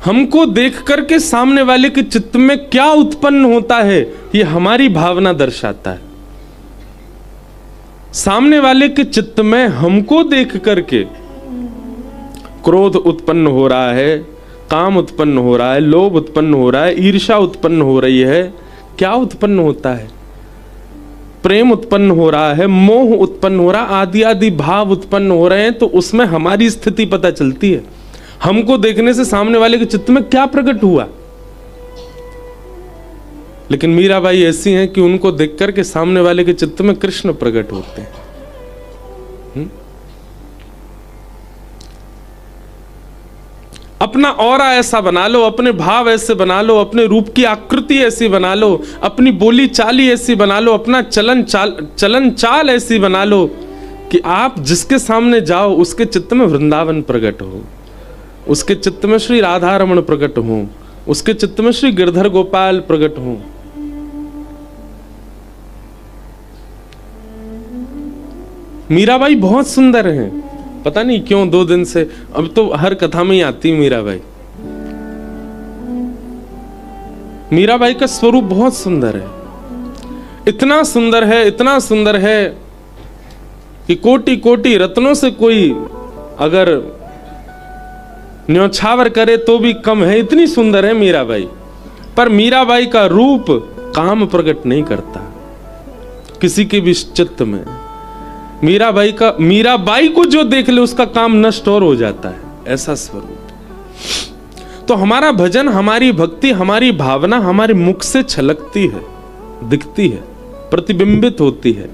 हमको देख करके सामने वाले के चित्त में क्या उत्पन्न होता है, ये हमारी भावना दर्शाता है। सामने वाले के चित्त में हमको देख करके क्रोध उत्पन्न हो रहा है, काम उत्पन्न हो रहा है, लोभ उत्पन्न हो रहा है, ईर्ष्या उत्पन्न हो रही है, क्या उत्पन्न होता है? प्रेम उत्पन्न हो रहा है, मोह उत्पन्न हो रहा है, आदि आदि भाव उत्पन्न हो रहे हैं। तो उसमें हमारी स्थिति पता चलती है। हमको देखने से सामने वाले के चित्त में क्या प्रकट हुआ। लेकिन मीराबाई ऐसी हैं कि उनको देख करके सामने वाले के चित्त में कृष्ण प्रकट होते हैं। अपना औरा ऐसा बना लो, अपने भाव ऐसे बना लो, अपने रूप की आकृति ऐसी बना लो, अपनी बोली चाली ऐसी बना लो, अपना चलन चाल ऐसी बना लो कि आप जिसके सामने जाओ उसके चित्त में वृंदावन प्रकट हो, उसके चित्त में श्री राधा रमण प्रकट हो, उसके चित्त में श्री गिरधर गोपाल प्रकट हो। मीराबाई बहुत सुंदर हैं, पता नहीं क्यों 2 दिन से, अब तो हर कथा में ही आती मीराबाई। मीराबाई का स्वरूप बहुत सुंदर है, इतना सुंदर है, इतना सुंदर है कि कोटि कोटि रत्नों से कोई अगर न्योछावर करे तो भी कम है, इतनी सुंदर है मीराबाई। पर मीराबाई का रूप काम प्रकट नहीं करता किसी के भी चित्त में। मीराबाई को जो देख ले उसका काम नष्ट और हो जाता है, ऐसा स्वरूप। तो हमारा भजन, हमारी भक्ति, हमारी भावना हमारे मुख से छलकती है, दिखती है, प्रतिबिंबित होती है।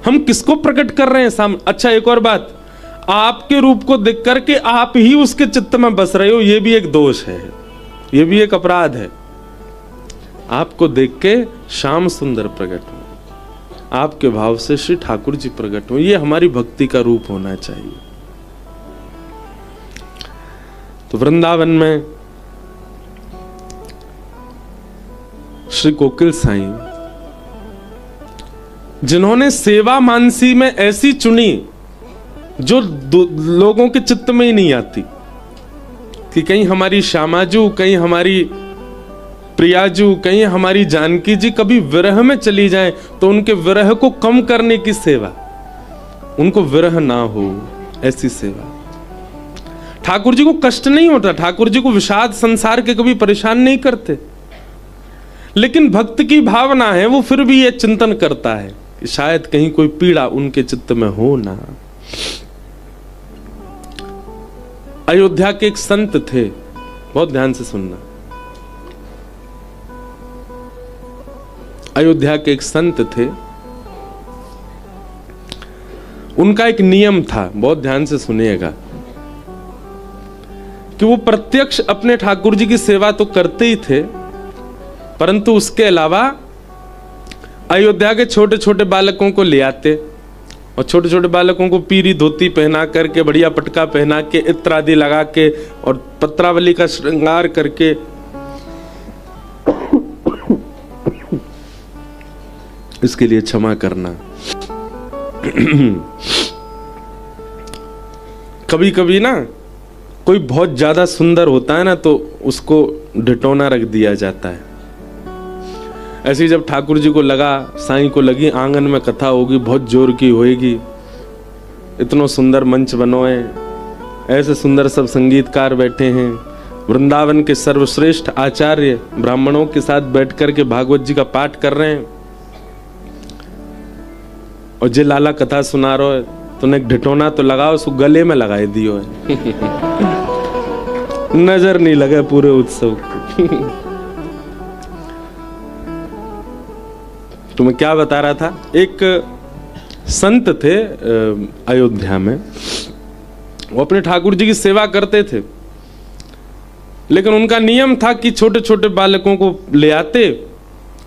हम किसको प्रकट कर रहे हैं सामने। अच्छा, एक और बात, आपके रूप को देख करके आप ही उसके चित्त में बस रहे हो, यह भी एक दोष है, यह भी एक अपराध है। आपको देख के श्याम सुंदर प्रकट हो, आपके भाव से श्री ठाकुर जी प्रकट हो, ये हमारी भक्ति का रूप होना चाहिए। तो वृंदावन में श्री कोकिल साईं, जिन्होंने सेवा मानसी में ऐसी चुनी जो लोगों के चित्त में ही नहीं आती, कि कहीं हमारी श्यामाजू, कहीं हमारी प्रियाजू, कहीं हमारी जानकी जी कभी विरह में चली जाएं तो उनके विरह को कम करने की सेवा, उनको विरह ना हो ऐसी सेवा। ठाकुर जी को कष्ट नहीं होता, ठाकुर जी को विषाद संसार के कभी परेशान नहीं करते, लेकिन भक्त की भावना है, वो फिर भी ये चिंतन करता है कि शायद कहीं कोई पीड़ा उनके चित्त में हो ना। अयोध्या के एक संत थे, बहुत ध्यान से सुनना। अयोध्या के एक संत थे, उनका एक नियम था, बहुत ध्यान से सुनिएगा, कि वो प्रत्यक्ष अपने ठाकुर जी की सेवा तो करते ही थे, परंतु उसके अलावा अयोध्या के छोटे छोटे बालकों को ले आते और छोटे छोटे बालकों को पीरी धोती पहना करके, बढ़िया पटका पहना के, इत्र आदि लगा के और पत्रावली का श्रृंगार करके इसके लिए क्षमा करना। कभी कभी ना कोई बहुत ज्यादा सुंदर होता है ना, तो उसको ढिटोना रख दिया जाता है। ऐसे जब ठाकुर जी को लगा, साईं को लगी आंगन में कथा होगी, बहुत जोर की होएगी, इतना सुंदर मंच बनो है, ऐसे सुंदर सब संगीतकार बैठे हैं, वृंदावन के सर्वश्रेष्ठ आचार्य ब्राह्मणों के साथ बैठ करके भागवत जी का पाठ कर रहे हैं, और जे लाला कथा सुना रहा है, तूने एक ढिटोना तो लगाओ, उसको गले में लगाए दियो है। नजर नहीं लगा पूरे उत्सव। तो मैं क्या बता रहा था, एक संत थे अयोध्या में, वो अपने ठाकुर जी की सेवा करते थे, लेकिन उनका नियम था कि छोटे छोटे बालकों को ले आते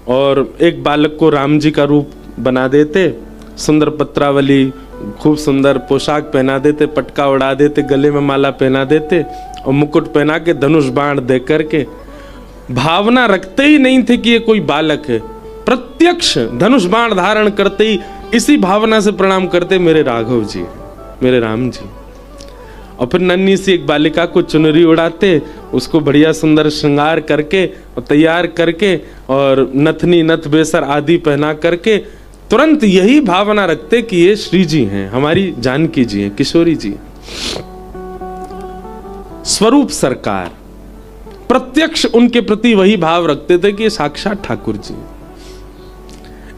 और एक बालक को राम जी का रूप बना देते, सुंदर पत्रावली, खूब सुंदर पोशाक पहना देते, पटका उड़ा देते, गले में माला पहना देते और मुकुट पहना के धनुष बाण दे करके, भावना रखते ही नहीं थे कि ये कोई बालक है, प्रत्यक्ष धनुष बाण धारण करते ही इसी भावना से प्रणाम करते, मेरे राघव जी, मेरे राम जी। और फिर नन्ही सी एक बालिका को चुनरी उड़ाते, उसको बढ़िया सुंदर श्रृंगार करके और तैयार करके और नथनी नथ बेसर आदि पहना करके तुरंत यही भावना रखते कि ये श्री जी हैं, हमारी जानकी जी हैं, किशोरी जी हैं। स्वरूप सरकार प्रत्यक्ष उनके प्रति वही भाव रखते थे कि ये साक्षात ठाकुर जी।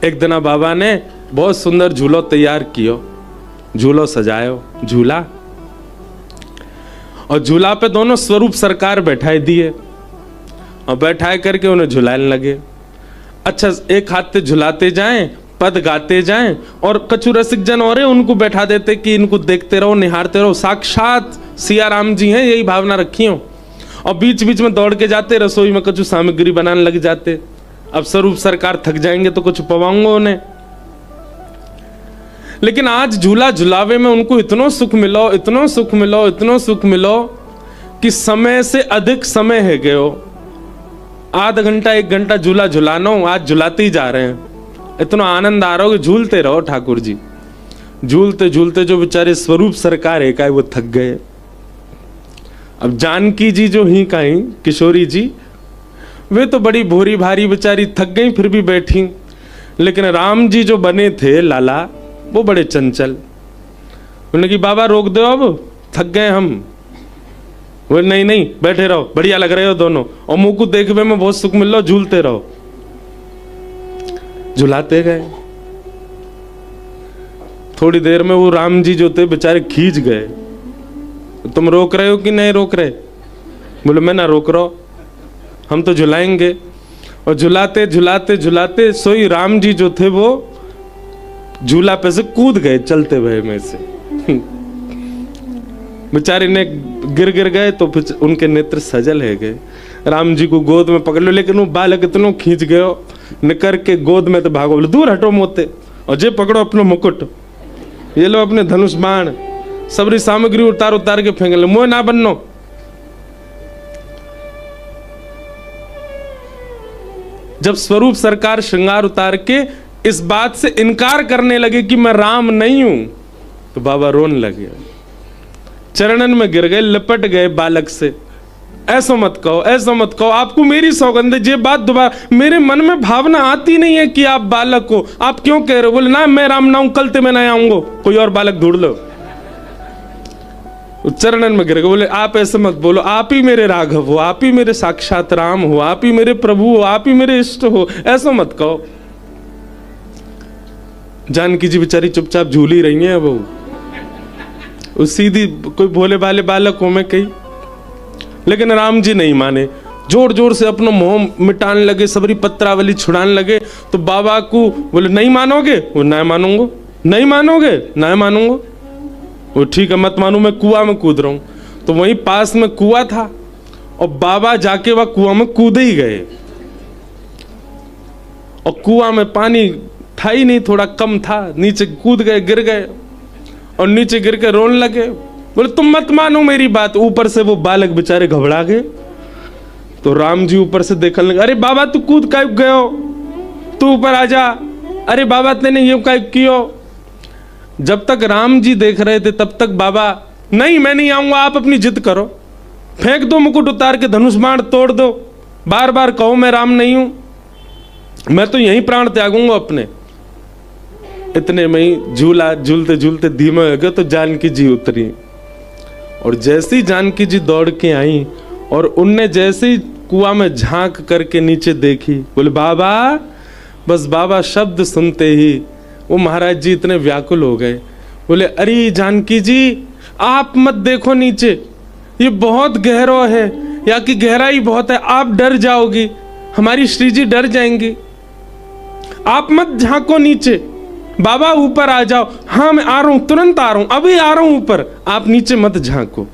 एक दिन बाबा ने बहुत सुंदर झूलो तैयार कियो, झूलो सजायो, झूला, और झूला पे दोनों स्वरूप सरकार बैठाए दिए और बैठाए करके उन्हें झुलाने लगे। अच्छा, एक हाथ से झुलाते जाएं, पद गाते जाएं, और कछु रसिक जन और उनको बैठा देते कि इनको देखते रहो, निहारते रहो, साक्षात सिया राम जी हैं, यही भावना रखी हो। और बीच बीच में दौड़ के जाते, रसोई में कुछ सामग्री बनाने लग जाते। अब स्वरूप सरकार थक जाएंगे तो कुछ पवाऊंगा उन्हें। लेकिन आज झूला झुलावे में उनको इतना सुख मिलो, इतना सुख मिलो, इतना सुख मिलो कि समय से अधिक समय है गयो। आधा घंटा 1 घंटा झूला झुलाना, आज झुलाते ही जा रहे हैं। इतना आनंद आ रहा हो कि झूलते रहो ठाकुर जी। झूलते झूलते जो बेचारे स्वरूप सरकार है का वो थक गए। अब जानकी जी जो ही कहीं किशोरी जी, वे तो बड़ी भोरी भारी बेचारी थक गई, फिर भी बैठी। लेकिन राम जी जो बने थे लाला, वो बड़े चंचल। उन्होंने कि बाबा रोक दो, अब थक गए हम। वो नहीं नहीं बैठे रहो, बढ़िया लग रहे हो दोनों, और मुंह को देखने में बहुत सुख मिल रहा, झूलते रहो। झुलाते गए। थोड़ी देर में वो राम जी जो थे बेचारे खींच गए। तुम रोक रहे हो कि नहीं रोक रहे? बोले मैं ना रोक रहा हूं, हम तो झुलाएंगे। और झुलाते झुलाते झुलाते सोई राम जी जो थे वो झूला पे से कूद गए चलते हुए में से। बेचारे ने गिर गए तो फिर उनके नेत्र सजल है गए। राम जी को गोद में पकड़ लो, लेकिन वो बालक इतना खींच गयो, निकर के गोद में तो भागो। बोले दूर हटो मोते, और जे पकड़ो अपना मुकुट, ये लो अपने धनुष बाण, सबरी सामग्री उतार उतार के फेंक लो, मोह ना बननो। जब स्वरूप सरकार श्रृंगार उतार के इस बात से इनकार करने लगे कि मैं राम नहीं हूं, तो बाबा रोने लगे, चरणन में गिर गए, लिपट गए बालक से। ऐसा मत कहो, ऐसा मत कहो, आपको मेरी सौगंध है, ये बात दोबारा, मेरे मन में भावना आती नहीं है कि आप बालक हो, आप क्यों कह रहे हो? बोले ना मैं राम ना हूं, कल ते मैं ना आऊंगा, कोई और बालक ढूंढ लो। चरणन में गिर गए। बोले आप ऐसे मत बोलो, आप ही मेरे राघव हो, आप ही मेरे साक्षात राम हो, आप ही मेरे प्रभु हो, आप ही मेरे इष्ट हो, ऐसा मत कहो। जानकी जी बेचारी चुपचाप झूली रही है। वो सीधी कोई भोले भाले बालक हो मैं कही, लेकिन राम जी नहीं माने, जोर जोर से अपना मोह मिटाने लगे, सबरी पत्रावली छुड़ाने लगे। तो बाबा को बोले नहीं मानोगे? वो नहीं मानूंगा। नहीं मानोगे? नहीं मानूंगा। वो ठीक है मत मानू, मैं कुआं में कूद रहा हूं। तो वहीं पास में कुआं था और बाबा जाके वह कुआं में कूदे ही गए। और कुआं में पानी था ही नहीं, थोड़ा कम था, नीचे कूद गए, गिर गए और नीचे गिर के रोने लगे। बोले तुम मत मानो मेरी बात। ऊपर से वो बालक बेचारे घबरा गए। तो राम जी ऊपर से देखने लगे, अरे बाबा तू कूद काहे गयो, तू ऊपर आ जा, अरे बाबा तेने ये काहे कियो। जब तक राम जी देख रहे थे तब तक बाबा नहीं मैं नहीं आऊंगा, आप अपनी जिद करो, फेंक दो मुकुट उतार के, धनुष बाण तोड़ दो, बार बार कहो मैं राम नहीं हूं, मैं तो यहीं प्राण त्यागूंगा अपने। इतने में ही झूला झूलते झूलते धीमे हो गए तो जानकी जी उतरी। और जैसी जानकी जी दौड़ के आई और उनने जैसे ही कुआं में झांक करके नीचे देखी, बोले बाबा, बस बाबा शब्द सुनते ही वो महाराज जी इतने व्याकुल हो गए। बोले अरे जानकी जी आप मत देखो नीचे, ये बहुत गहरा है, या की गहराई बहुत है, आप डर जाओगी, हमारी श्री जी डर जाएंगी, आप मत झांको नीचे, बाबा ऊपर आ जाओ। हाँ मैं आ रहा हूं, तुरंत आ रहा हूं, अभी आ रहा हूं ऊपर, आप नीचे मत झांको।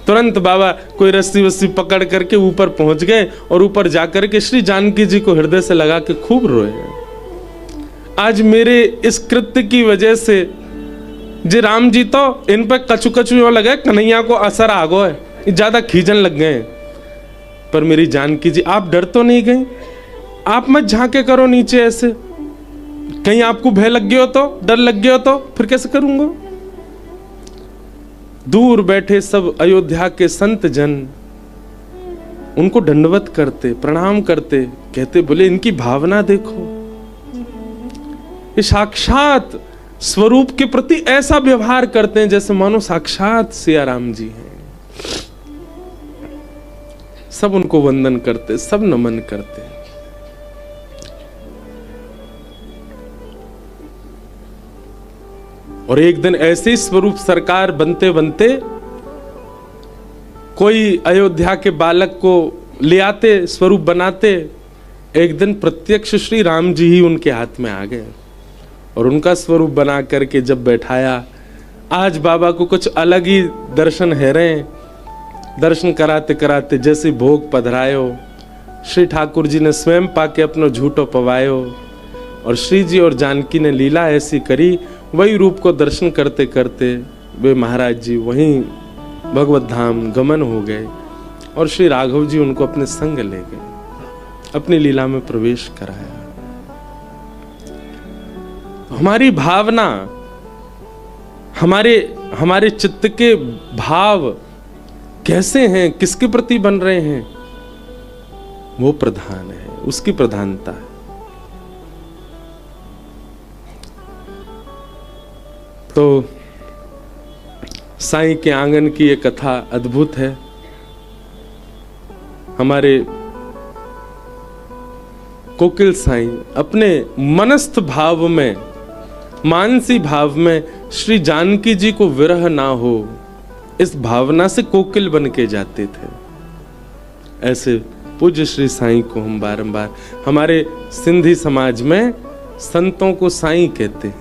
तुरंत बाबा कोई रस्सी वस्सी पकड़ करके ऊपर पहुंच गए और ऊपर जाकर के श्री जानकी जी को हृदय से लगा के खूब रोए। आज मेरे इस कृत्य की वजह से जी राम जी तो इन पर कछु कछु लगे, कन्हैया को असर आ गो है, ज्यादा खींचन लग गए। पर मेरी जानकी जी आप डर तो नहीं गई, आप मत झांके करो नीचे ऐसे, कहीं आपको भय लग गया हो तो, डर लग गया हो तो फिर कैसे करूंगा। दूर बैठे सब अयोध्या के संत जन उनको दंडवत करते, प्रणाम करते, कहते बोले इनकी भावना देखो, ये साक्षात स्वरूप के प्रति ऐसा व्यवहार करते हैं जैसे मानो साक्षात सिया राम जी हैं। सब उनको वंदन करते, सब नमन करते। और एक दिन ऐसे ही स्वरूप सरकार बनते बनते कोई अयोध्या के बालक को ले आते, स्वरूप बनाते। एक दिन प्रत्यक्ष श्री राम जी ही उनके हाथ में आ गए और उनका स्वरूप बना करके जब बैठाया, आज बाबा को कुछ अलग ही दर्शन है रहे। दर्शन कराते कराते जैसे भोग पधरायो, श्री ठाकुर जी ने स्वयं पाके अपनो झूठो पवायो और श्री जी और जानकी ने लीला ऐसी करी, वही रूप को दर्शन करते करते वे महाराज जी वहीं भगवत धाम गमन हो गए और श्री राघव जी उनको अपने संग ले गए, अपनी लीला में प्रवेश कराया। हमारी भावना, हमारे चित्त के भाव कैसे हैं, किसके प्रति बन रहे हैं, वो प्रधान है, उसकी प्रधानता है। तो साईं के आंगन की ये कथा अद्भुत है। हमारे कोकिल साईं अपने मनस्थ भाव में, मानसी भाव में श्री जानकी जी को विरह ना हो, इस भावना से कोकिल बन के जाते थे। ऐसे पूज्य श्री साईं को हम बारंबार, हमारे सिंधी समाज में संतों को साईं कहते हैं,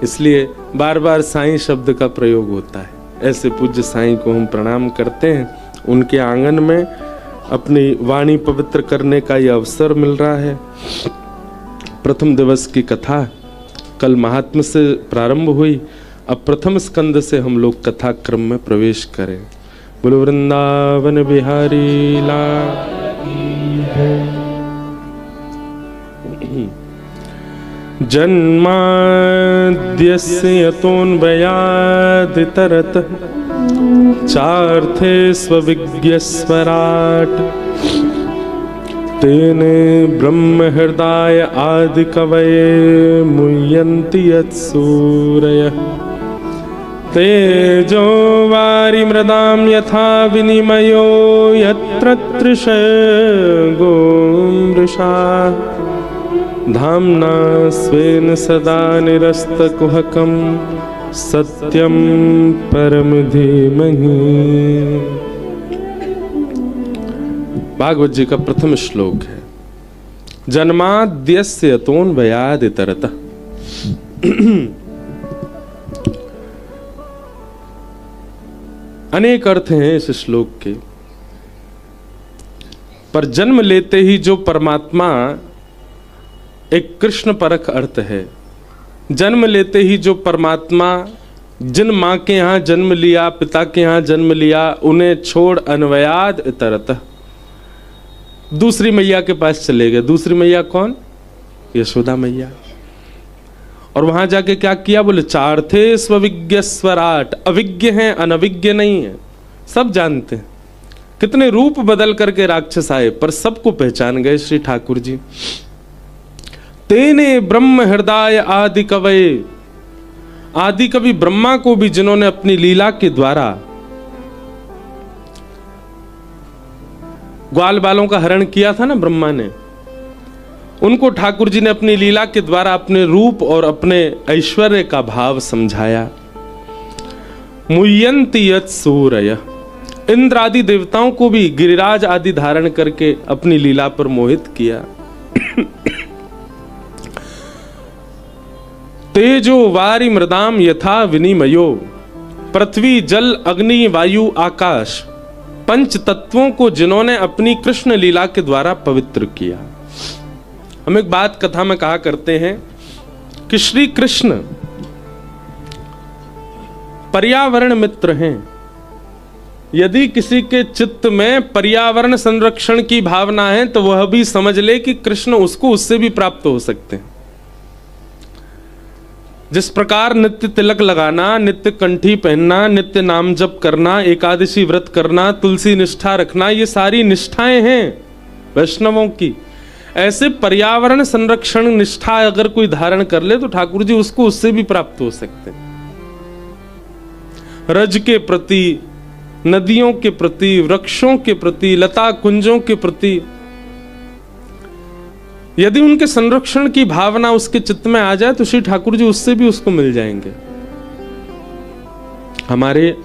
इसलिए बार बार साईं शब्द का प्रयोग होता है। ऐसे पूज्य साईं को हम प्रणाम करते हैं। उनके आंगन में अपनी वाणी पवित्र करने का यह अवसर मिल रहा है। प्रथम दिवस की कथा कल महात्म्य से प्रारंभ हुई, अब प्रथम स्कंद से हम लोग कथा क्रम में प्रवेश करें। बोलो वृंदावन बिहारी लाल। जन्माद्यस्य यतोऽन्वयादितरत चार्थे स्वविज्ञस्वराट् तेने ब्रह्म हृदय आदि कवये मुह्यन्ति यत्सूरयः तेजो वारि मृदां यथा विनिमयो यत्र तृषगो मृषा धाम्ना स्वेन सदा निरस्तकुहकं सत्यं परम धीमहि। भागवत जी का प्रथम श्लोक है, जन्माद्यस्य यतोऽन्वयादितरतः। अनेक अर्थ हैं इस श्लोक के, पर जन्म लेते ही जो परमात्मा, एक कृष्ण परख अर्थ है। जन्म लेते ही जो परमात्मा जिन माँ के यहाँ जन्म लिया, पिता के यहाँ जन्म लिया, उन्हें छोड़ अन्वयाद इतरतः दूसरी मैया के पास चले गए। दूसरी मैया कौन? यशोदा मैया। और वहां जाके क्या किया? बोले चार्थे स्वविज्ञ स्वराट। अविज्ञ हैं, अनविज्ञ नहीं है, सब जानते हैं। कितने रूप बदल करके राक्षस आए, पर सबको पहचान गए श्री ठाकुर जी। तेने ब्रह्म हृदय आदि कवये, आदि कवि ब्रह्मा को भी जिन्होंने अपनी लीला के द्वारा ग्वाल बालों का हरण किया था ना ब्रह्मा ने, उनको ठाकुर जी ने अपनी लीला के द्वारा अपने रूप और अपने ऐश्वर्य का भाव समझाया। मुह्यन्ति यत् सूरयः, इंद्र आदि देवताओं को भी गिरिराज आदि धारण करके अपनी लीला पर मोहित किया। तेजो वारि मृदाम यथा विनिमयो, पृथ्वी जल अग्नि वायु आकाश, पंच तत्वों को जिन्होंने अपनी कृष्ण लीला के द्वारा पवित्र किया। हम एक बात कथा में कहा करते हैं कि श्री कृष्ण पर्यावरण मित्र हैं। यदि किसी के चित्त में पर्यावरण संरक्षण की भावना है तो वह भी समझ ले कि कृष्ण उसको उससे भी प्राप्त हो सकते हैं। जिस प्रकार नित्य तिलक लगाना, नित्य कंठी पहनना, नित्य नाम जप करना, एकादशी व्रत करना, तुलसी निष्ठा रखना, ये सारी निष्ठाएं हैं वैष्णवों की। ऐसे पर्यावरण संरक्षण निष्ठा अगर कोई धारण कर ले तो ठाकुर जी उसको उससे भी प्राप्त हो सकते हैं। रज के प्रति, नदियों के प्रति, वृक्षों के प्रति, लता कुंजों के प्रति यदि उनके संरक्षण की भावना उसके चित्त में आ जाए तो श्री ठाकुर जी उससे भी उसको मिल जाएंगे। हमारे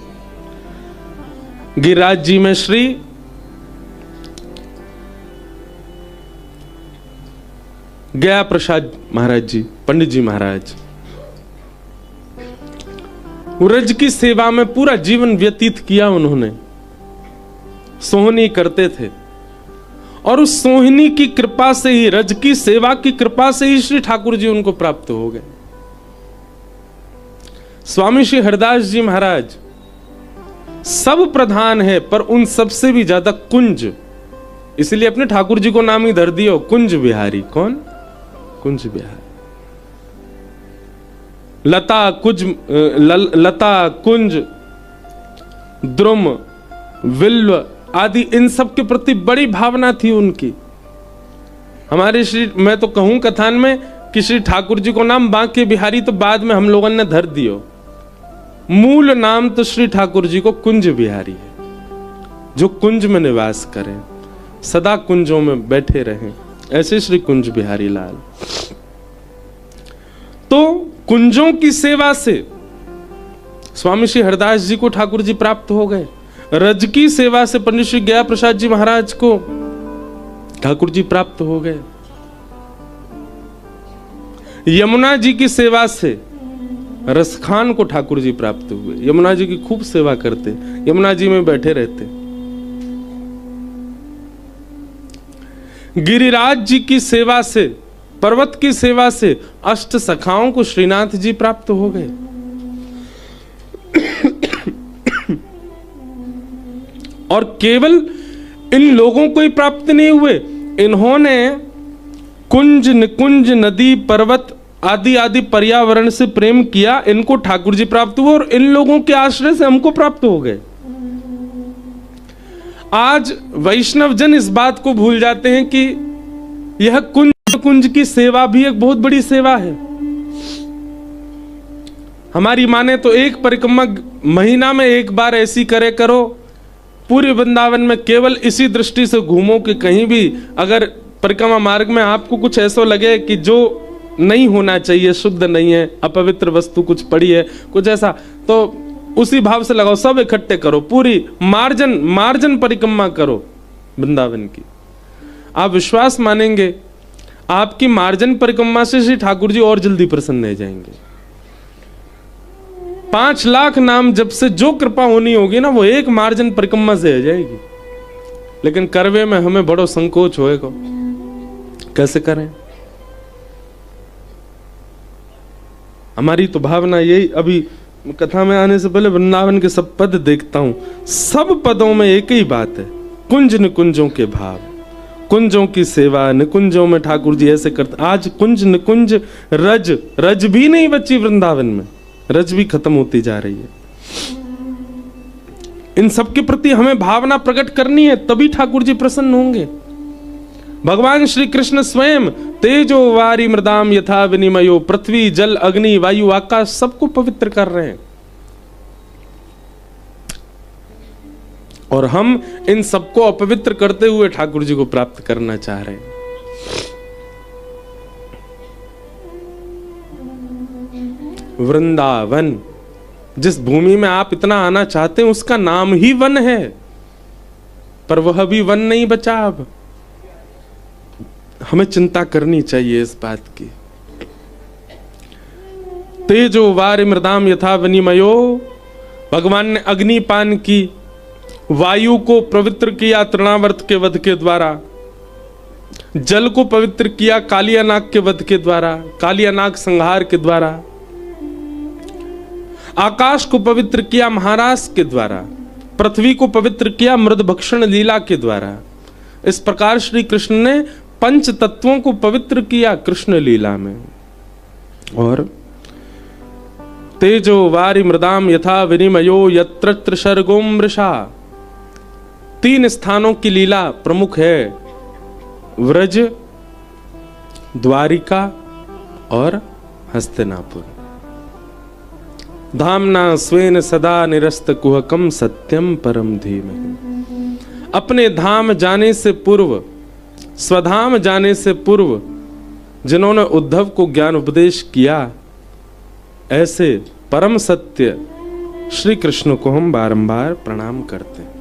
गिरिराज जी में श्री गया प्रसाद महाराज जी, पंडित जी महाराज, रज की सेवा में पूरा जीवन व्यतीत किया उन्होंने। सोहनी करते थे और उस सोहिनी की कृपा से ही, रज की सेवा की कृपा से ही श्री ठाकुर जी उनको प्राप्त हो गए। स्वामी श्री हरदास जी महाराज सब प्रधान है पर उन सबसे भी ज्यादा कुंज, इसलिए अपने ठाकुर जी को नाम ही धर दियो कुंज बिहारी। कौन? कुंज बिहारी। लता कुंज द्रुम विल्व आदि इन सब के प्रति बड़ी भावना थी उनकी। हमारे श्री, मैं तो कहूं कथान में कि श्री ठाकुर जी को नाम बांके बिहारी तो बाद में हम लोगों ने धर दियो, मूल नाम तो श्री ठाकुर जी को कुंज बिहारी है, जो कुंज में निवास करें, सदा कुंजों में बैठे रहें, ऐसे श्री कुंज बिहारी लाल। तो कुंजों की सेवा से स्वामी श्री हरदास जी को ठाकुर जी प्राप्त हो गए। रज की सेवा से पंडित श्री गया प्रसाद जी महाराज को ठाकुर जी प्राप्त हो गए। यमुना जी की सेवा से रसखान को ठाकुर जी प्राप्त हुए। यमुना जी की खूब सेवा करते, यमुना जी में बैठे रहते। गिरिराज जी की सेवा से, पर्वत की सेवा से अष्ट सखाओं को श्रीनाथ जी प्राप्त हो गए। और केवल इन लोगों को ही प्राप्त नहीं हुए, इन्होंने कुंज निकुंज नदी पर्वत आदि आदि पर्यावरण से प्रेम किया, इनको ठाकुर जी प्राप्त हुए और इन लोगों के आश्रय से हमको प्राप्त हो गए। आज वैष्णव जन इस बात को भूल जाते हैं कि यह कुंज की सेवा भी एक बहुत बड़ी सेवा है। हमारी माने तो एक परिक्रमा महीना में एक बार ऐसी करे करो, पूरे वृंदावन में केवल इसी दृष्टि से घूमो कि कहीं भी अगर परिक्रमा मार्ग में आपको कुछ ऐसा लगे कि जो नहीं होना चाहिए, शुद्ध नहीं है, अपवित्र वस्तु कुछ पड़ी है, कुछ ऐसा, तो उसी भाव से लगाओ, सब इकट्ठे करो, पूरी मार्जन परिक्रमा करो वृंदावन की। आप विश्वास मानेंगे, आपकी मार्जन परिक्रमा से श्री ठाकुर जी और जल्दी प्रसन्न हो जाएंगे। 5 लाख नाम जब से जो कृपा होनी होगी ना, वो एक मार्जन परिक्रमा से हो जाएगी। लेकिन करवे में हमें बड़ो संकोच होएगा, कैसे करें? हमारी तो भावना यही, अभी कथा में आने से पहले वृंदावन के सब पद देखता हूं, सब पदों में एक ही बात है, कुंज निकुंजों के भाव, कुंजों की सेवा, निकुंजों में ठाकुर जी ऐसे करते। आज कुंज निकुंज रज भी नहीं बची वृंदावन में, रज भी खत्म होती जा रही है। इन सब के प्रति हमें भावना प्रकट करनी है, तभी ठाकुर जी प्रसन्न होंगे। भगवान श्री कृष्ण स्वयं तेजो वारी मृदाम यथा विनिमयो, पृथ्वी जल अग्नि वायु आकाश सबको पवित्र कर रहे हैं, और हम इन सबको अपवित्र करते हुए ठाकुर जी को प्राप्त करना चाह रहे हैं। वृंदावन, जिस भूमि में आप इतना आना चाहते हैं, उसका नाम ही वन है, पर वह भी वन नहीं बचा। अब हमें चिंता करनी चाहिए इस बात की। तेजो वारि मृदाम यथा विनिमयो, भगवान ने अग्निपान की, वायु को पवित्र किया तृणावर्त के वध के द्वारा, जल को पवित्र किया कालियानाग के वध के द्वारा, कालियानाग संहार के द्वारा, आकाश को पवित्र किया महाराज के द्वारा, पृथ्वी को पवित्र किया मृदभक्षण लीला के द्वारा। इस प्रकार श्री कृष्ण ने पंच तत्वों को पवित्र किया कृष्ण लीला में। और तेजो वारि मृदाम यथा विनिमयो यत्र त्रिसर्गो मृषा। 3 स्थानों की लीला प्रमुख है, व्रज, द्वारिका और हस्तिनापुर। धामना स्वेन सदा निरस्त कुहकम सत्यम परम धीमहि। अपने धाम जाने से पूर्व, स्वधाम जाने से पूर्व जिन्होंने उद्धव को ज्ञान उपदेश किया, ऐसे परम सत्य श्री कृष्ण को हम बारंबार प्रणाम करते हैं।